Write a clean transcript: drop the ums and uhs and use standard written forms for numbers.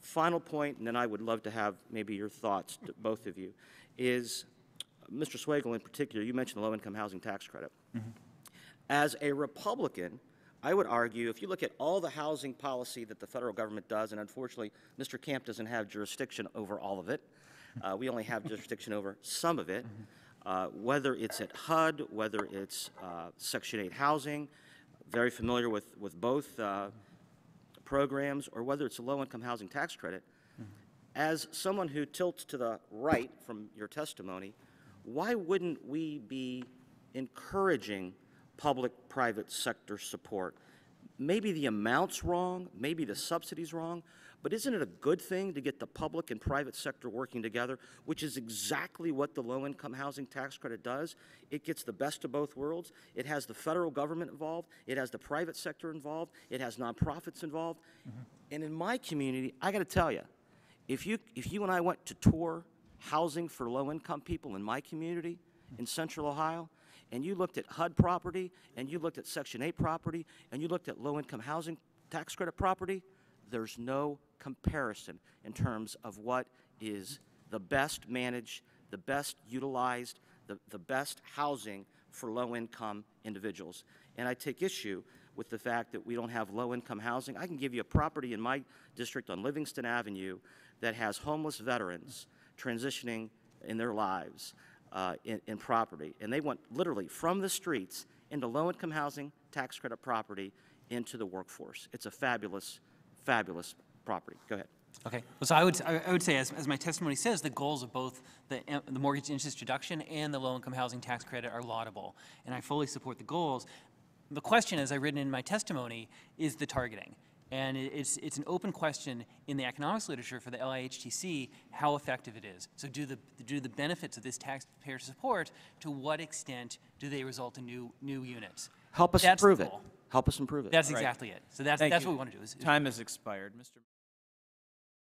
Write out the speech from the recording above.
Final point, and then I would love to have maybe your thoughts, both of you, is Mr. Swagel in particular, you mentioned the low-income housing tax credit. Mm-hmm. As a Republican, I would argue, if you look at all the housing policy that the federal government does, and unfortunately, Mr. Camp doesn't have jurisdiction over all of it. We only have jurisdiction over some of it, whether it's at HUD, whether it's Section 8 housing, very familiar with both programs, or whether it's a low-income housing tax credit. As someone who tilts to the right from your testimony, why wouldn't we be encouraging public-private sector support? Maybe the amount's wrong, maybe the subsidy's wrong, but isn't it a good thing to get the public and private sector working together, which is exactly what the low-income housing tax credit does? It gets the best of both worlds. It has the federal government involved. It has the private sector involved. It has nonprofits involved. And in my community, I got to tell you, if you and I went to tour housing for low-income people in my community in Central Ohio, and you looked at HUD property, and you looked at Section 8 property, and you looked at low-income housing tax credit property, there's no comparison in terms of what is the best managed, the best utilized, the best housing for low-income individuals. And I take issue with the fact that we don't have low-income housing. I can give you a property in my district on Livingston Avenue that has homeless veterans transitioning in their lives in property. And they went literally from the streets into low-income housing tax credit property into the workforce. It's a fabulous, fabulous property. Go ahead. Okay. Well, so I would say, as my testimony says, the goals of both the mortgage interest deduction and the low-income housing tax credit are laudable, and I fully support the goals. The question, as I've written in my testimony, is the targeting. And it's an open question in the economics literature for the LIHTC how effective it is. So do the benefits of this taxpayer support, to what extent do they result in new units? Help us improve it. Help us improve it. That's exactly it. So that's what we want to do. Time has expired. Mr.